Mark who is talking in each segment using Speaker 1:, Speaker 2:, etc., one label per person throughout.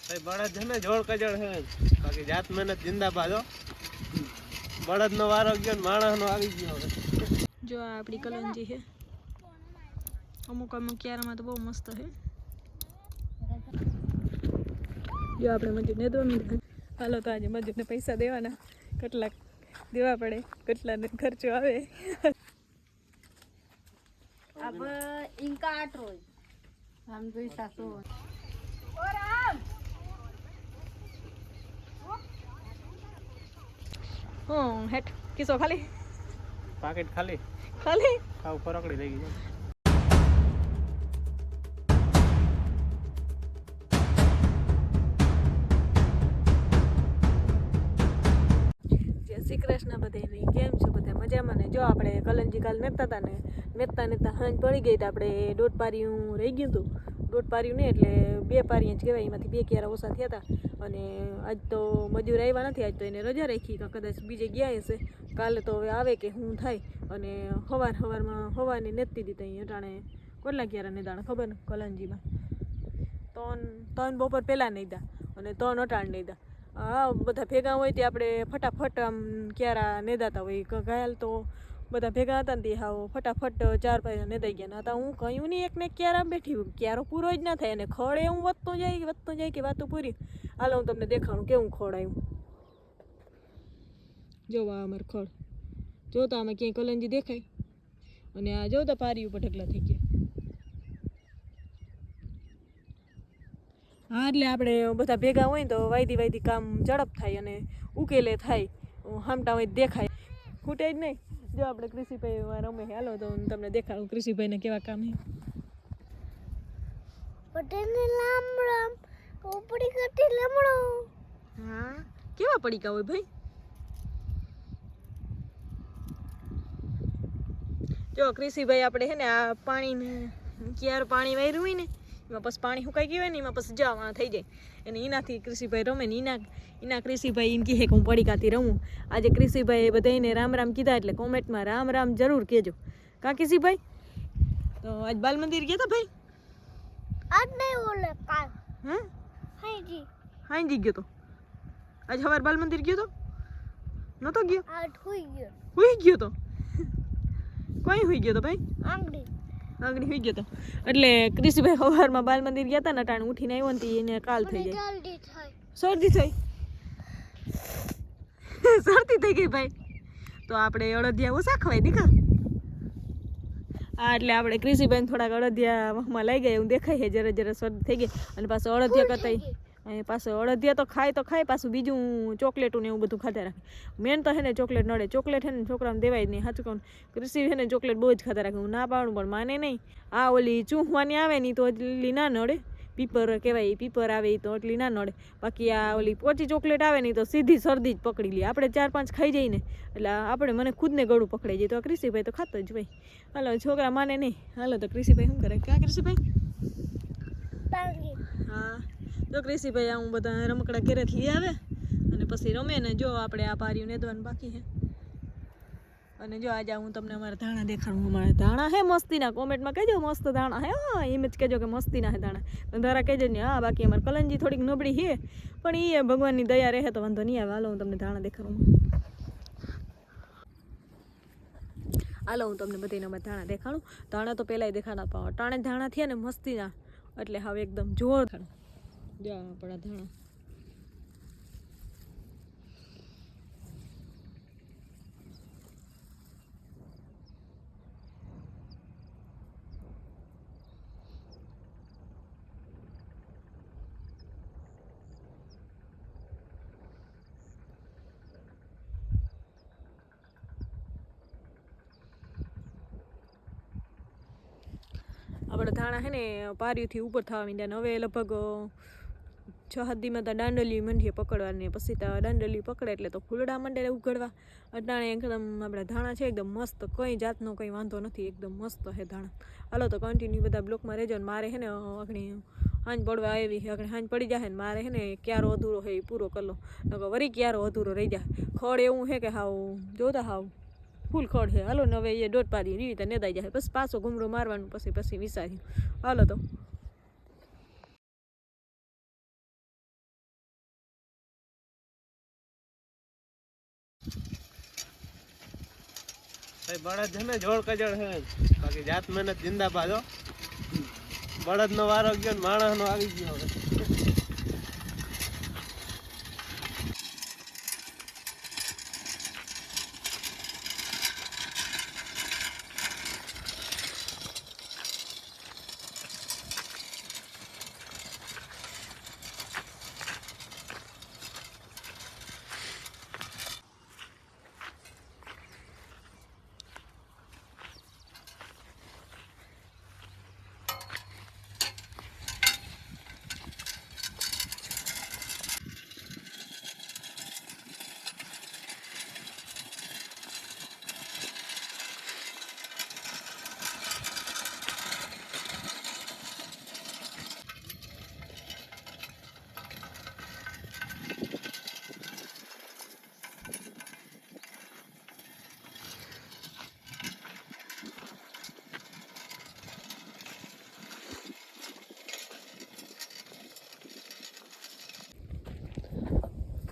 Speaker 1: भाई बड़द है ने जोड़ कजड़ है बाकी जात मेहनत जिंदाबाद हो बड़द नो वारो गयो ने माणस नो આવી ગયો હવે
Speaker 2: જો આ આપણી કલંજી છે અમુક અમુક ક્યારામાં તો બહુ મસ્ત છે જો આપણે મજૂર ને દો મિનિટ હાલો તો આજે મજૂરને પૈસા દેવાના કેટલાક દેવા પડે કેટલાને ખર્ચો આવે
Speaker 3: अब इनका 8 रोज हम तो 700
Speaker 2: હેઠ કિસો ખાલી
Speaker 1: પાકેટ ખાલી
Speaker 2: ખાલી
Speaker 1: ખાવ ફરકડી લઈ ગઈ
Speaker 2: જય શ્રી કૃષ્ણ બધાને કેમ છો બધા મજામાં ને જો આપણે કલંજી કાલ નેતા હતા ને નેતા હાંજ પડી ગઈ તો આપણે દોઢ પારીયું રહી ગયું હતું દોઢ પારીયું નહીં એટલે 2 પારીયા જ કહેવાય એમાંથી 2 ક્યારા ઓછા થયા હતા અને આજ તો મજૂર આવ્યા નથી આજ તો એને રજા રાખી કદાચ બીજે ગયા હશે કાલે તો હવે આવે કે શું થાય અને સવારમાં હવાની નેતી દીધી અહીં અટાણે કેટલા ક્યારા નેદાણ ખબર ને કલંજીમાં ત્રણ બપોર પહેલાં નેદા અને 3 અટાણ નેદા હા બધા ભેગા હોય તે આપણે ફટાફટ આમ ક્યારા નેદાતા હોય ઘાયલ તો બધા ભેગા હતા ને તે હાવ ફટાફટ 4 પાયા નેદાઈ ગયા હતા હું કહ્યું નહીં એકને ક્યારા બેઠી ક્યારો પૂરો જ ના થાય અને ખડ એવું વધતો જાય કે વાતો પૂરી હાલો હું તમને દેખાડું કેવું ખડ આવ્યું જોવા અમારે ખડ જોતા આમાં ક્યાંય કલંજી દેખાય અને આ જોતા પારી ઉપર ઢગલા થઈ ગયા હા એટલે આપણે બધા ભેગા હોય ને તો વાયદી કામ ઝડપ થાય અને ઉકેલે થાય હામટા હોય દેખાય ખૂટે જ નહીં જો આપણે કૃષિભાઈ રમે હાલો તો હું તમને દેખાડું કૃષિભાઈને કેવા કામ છે
Speaker 3: પટેલને રામ રામ ઉપડી કટી લમણો
Speaker 2: હા કેવા પડીકા હોય ભાઈ જો કૃષિભાઈ આપણે હે ને આ પાણીને ક્યાર પાણી વાર્યું હોય ને એમાં પછી પાણી સુકાઈ ગયું હોય ને એમાં પછી જવા થઈ જાય અને એનાથી કૃષિભાઈ રમે ને એના કૃષિભાઈ એમ કહે કે હું પડીકાથી રમું આજે કૃષિભાઈ બધાને રામ રામ કીધા એટલે કોમેન્ટમાં રામ રામ જરૂર કહેજો કા કૃષિભાઈ તો આજ બાલ મંદિર ગયા હતા ભાઈ
Speaker 3: આજ નહીં ઓલે કાલ
Speaker 2: હા હાંજી ગયો તો આજ સવાર બાલ મંદિર ગયો તો નતો ગયો
Speaker 3: આજ હુઈ
Speaker 2: ગયો તો કોઈ હુઈ ગયો તો ભાઈ
Speaker 3: આંગળી
Speaker 2: હુઈ ગયો તો એટલે કૃષિભાઈ સવારમાં બાલ મંદિર ગયા હતા ને ટાણ ઉઠીને આવ્યો ને એને કાલ થઈ જાય
Speaker 3: જલ્દી થાય
Speaker 2: શરદી થઈ શરદી થઈ ગઈ ભાઈ તો આપણે અડદિયા ઓછા ખવાય દીખા હા એટલે આપણે કૃષિભાઈ થોડાક અડદિયામાં લઈ ગયા એવું દેખાય છે જરા શરદી થઈ ગઈ અને પાછું અડદિયા કરતા અને પાછું અડદિયા તો ખાય પાછું બીજું ચોકલેટું ને એવું બધું ખાતા રાખે મેન તો હે ને ચોકલેટ નડે ચોકલેટ હે ને છોકરાને દેવાય જ નહીં સાચું કહું કૃષિ હે ને ચોકલેટ બહુ જ ખાતા રાખે હું ના પાડું પણ માને નહીં આ ઓલી ચૂંહવાની આવે ને તો એટલી ના નડે પીપર કહેવાય પીપર આવે તો એટલી ના નડે બાકી આ ઓલી પોચી ચોકલેટ આવે ને તો સીધી શરદી જ પકડી લે આપણે 4-5 ખાઈ જઈએ ને એટલે આપણે મને ખુદને ગળું પકડાઈ જાય તો આ કૃષિભાઈ તો ખાતો જ ભાઈ હાલો છોકરા માને નહીં હાલો તો કૃષિભાઈ શું કરે ક્યાં કૃષિભાઈ હા તો કૃષિભાઈ હું બધા રમકડા ઘરેથી લઈ આવે અને પછી રમે ને જો આપણે આ પાર્યું નેદવાનું બાકી છે અને જો આજે હું તમને અમારા ધાણા દેખાડું અમારા ધાણા હે મસ્તીના કોમેન્ટમાં કહેજો મસ્ત ધાણા હે હા એમ જ કહેજો કે મસ્તીના હે ધાણા ધારા કહેજો ને હા બાકી અમારે કલંજી થોડીક નબળી છે પણ એ ભગવાનની દયા રહે તો વાંધો નહીં આવે હાલો હું તમને ધાણા દેખાડું હાલો હું તમને બધાને અમારા ધાણા દેખાડું ધાણા તો પહેલાંય દેખાડા પાવા ટાણે ધાણા થયા ને મસ્તીના એટલે હવે એકદમ જોર જો આપણા ધાણા હે ને પારીથી ઉપર થવા માંડ્યા ને હવે લગભગ 6-7 દીમાં તો દાંડલી મંડીએ પકડવાની પછી તો દાંડલી પકડે એટલે તો ફૂલડા મંડે ઉગડવા અટાણે એકદમ આપણા ધાણા છે એકદમ મસ્ત કંઈ જાતનો કંઈ વાંધો નથી એકદમ મસ્ત છે ધાણા હાલો તો કન્ટિન્યુ બધા બ્લોકમાં રહેજો ને મારે હે ને આગળ હાંજ પડવા આવી છે આગળ હાંજ પડી જાય ને મારે હે ને ક્યારો અધૂરો છે એ પૂરો કરલો વરી ક્યારો અધૂરો રહી જાય ખડ એવું છે કે હાવ જોતા હાવ ફૂલ ખડ છે હાલો ને હવે એ દોઢ પાડી એવી રીતે નેદાઈ જાય પછી પાછો ઘૂમરો મારવાનું પછી વિસાર્યું હાલો તો
Speaker 1: ભાઈ બળદ છે ને જોડ કજળ છે બાકી જાત મહેનત જિંદાબાદ હો. બળદ નો વારો ગયો ને માણસ નો આવી ગયો હવે.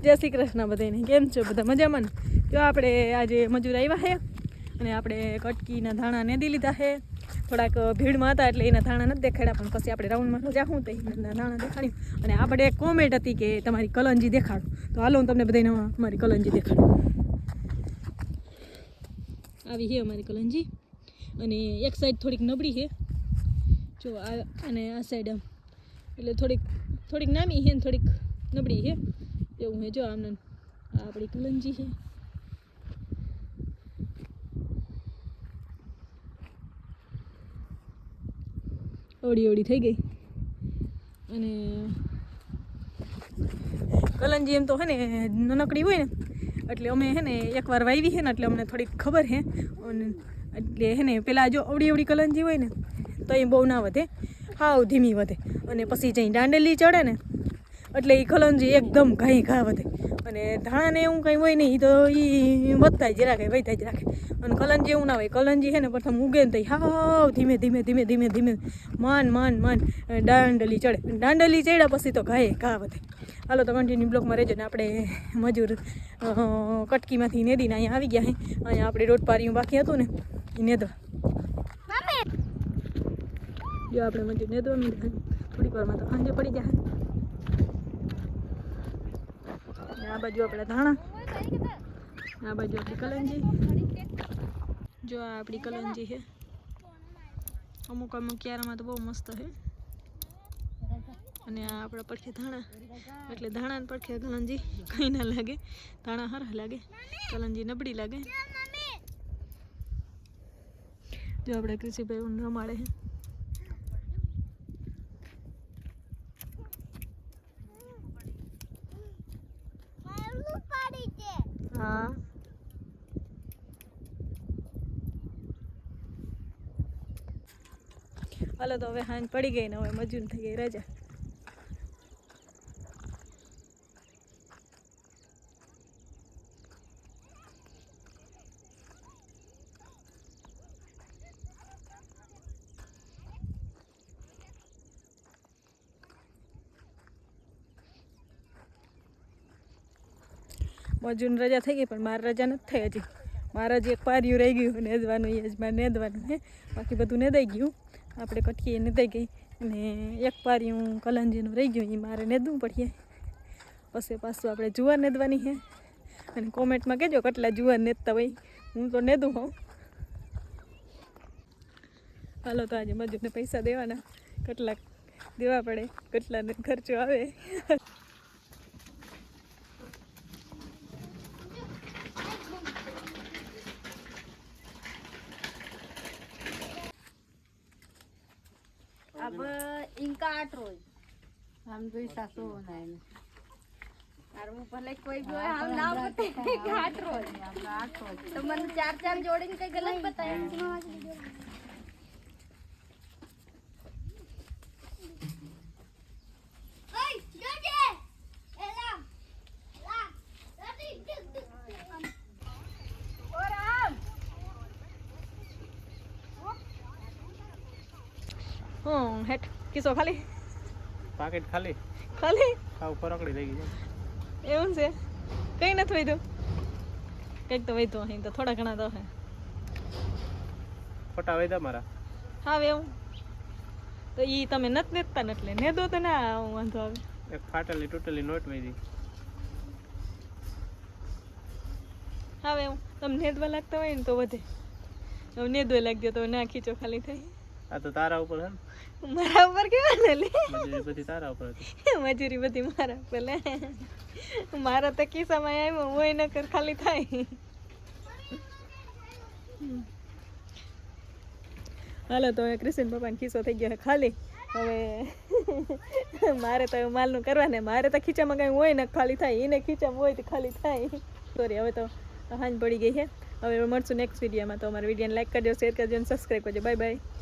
Speaker 2: જય શ્રી કૃષ્ણ બધાને. કેમ છો બધા? મજામાં ને? જો આપણે આજે મજૂર આવ્યા છે અને આપણે કટકીના ધાણા નેદી લીધા છે. થોડાક ભીડમાં હતા એટલે એના ધાણા નથી દેખાડ્યા, પણ પછી આપણે રાઉન્ડમાં જાઉં તો એના ધાણા દેખાડ્યું. અને આપણે એક કોમેન્ટ હતી કે તમારી કલંજી દેખાડો, તો હાલો હું તમને બધાને અમારી કલંજી દેખાડું. આવી છે અમારી કલંજી, અને એક સાઈડ થોડીક નબળી છે જો આ, અને આ સાઈડ આમ એટલે થોડીક નાની છે ને થોડીક નબળી છે એવું હે. જો આમને આ આપણી કલંજી છે. ઓડી થઈ ગઈ. અને કલંજી એમ તો હે ને નાનકડી હોય ને એટલે અમે હે ને એકવાર વાવી છે ને એટલે અમને થોડીક ખબર છે. અને એટલે હે ને પેલા જો અવડી કલંજી હોય ને તો એ બહુ ના વધે, હાવ ધીમી વધે. અને પછી જઈ દાંડેલી ચડે ને એટલે એ કલંજી એકદમ ઘા વધે. અને ધાણાને એવું કંઈ હોય નહીં તો એ વધતા જ રાખે, વધતા જ રાખે. અને કલંજી એવું ના હોય. કલંજી છે ને પ્રથમ ઉગે ને તો હાવ ધીમે ધીમે માન દાંડલી ચડે. દાંડલી ચડ્યા પછી તો ઘા વધે. હાલો તો કન્ટિન્યુ બ્લોકમાં રહેજો ને. આપણે મજૂર કટકીમાંથી નેદીને અહીંયા આવી ગયા છે. અહીંયા આપણે રોટ પારીયું બાકી હતું ને એ નેદવા. જો આપણે મજૂર નેદવા મીઠા થોડીક વારમાં તો સાંજે પડી જાય. આ બાજુ આપણા ધાણા, આ બાજુ આપણી કલંજી. જો આ આપણી કલંજી છે. અમુક ક્યારામાં તો બહુ મસ્ત છે. અને આ આપણા પડખે ધાણા, એટલે ધાણા પડખે કલંજી કંઈ ના લાગે. ધાણા હરા લાગે, કલંજી નબળી લાગે. જો આપણે કૃષિભાઈ રમાડે છે. હા હાલો તો હવે હાંજ પડી ગઈ ને હવે મજૂર થઈ ગઈ રજા. મજૂર રજા થઈ ગઈ પણ મારે રજા નથી થઈ હજી. મારે હજી એક પારિયું રહી ગયું નેદવાનું, એ જ મારે નેદવાનું છે. બાકી બધું નેદાઈ ગયું. આપણે કટકી નેદાઈ ગઈ અને એક પારિયું કલંજીનું રહી ગયું, એ મારે નેદવું પડશે. પછી પાછું આપણે જુવાર નેદવાની છે. અને કોમેન્ટમાં કહેજો કેટલા જુવાર નેદતા હોય, હું તો નેદું હોઉં. હાલો તો આજે મજૂરને પૈસા દેવાના, કેટલાક દેવા પડે, કેટલાને ખર્ચો આવે.
Speaker 3: अब इनका 8 रोज हम दो सासू बनाए और वो भले कोई भी हम नाम बताए 8 रोज तो मैंने 4 जोड़े के गलत बताया.
Speaker 2: હેઠ કિસ્સો ખાલી
Speaker 1: પાકેટ ખાલી
Speaker 2: ખાલી
Speaker 1: ખાવ ફરકડી લઈ ગઈ.
Speaker 2: એવું છે? કંઈ નથી વધ્યું. કંઈક તો વૈધો અહીં તો થોડા ઘણા તો હે
Speaker 1: ફોટા વૈદા મારા
Speaker 2: હા એવું તો ઈ તમે નથી નેતા ને એટલે નેદો તો ના વાંધો આવે
Speaker 1: એક ફાટેલી તૂટેલી નોટ વૈદી
Speaker 2: હા એવું તમે નેદવા લાગતા હોય ને તો વધે હવે નેદવા લાગજો તો ના ખીચો ખાલી થઈ
Speaker 1: આ તો તારા ઉપર હે ને
Speaker 2: મારા ઉપર કેવા ને લે
Speaker 1: મજૂરી બધી તારા ઉપર હતી
Speaker 2: મજૂરી બધી મારા ઉપર લે મારા તો કિસ્સામાં આવ્યો હોય ન કર ખાલી થાય હાલો તો હવે કૃષ્ણ પપ્પાને ખિસ્સો થઈ ગયો ખાલી હવે મારે તો માલનું કરવા ને મારે તો ખીચામાં કંઈ હોય ને ખાલી થાય એને ખીચામાં હોય તો ખાલી થાય સોરી હવે તો હાંજ પડી ગઈ છે હવે મળશું નેક્સ્ટ વિડીયોમાં તો અમારા વિડીયોને લાઈક કરજો શેર કરજો અને સબસ્ક્રાઈબ કરજો બાય બાય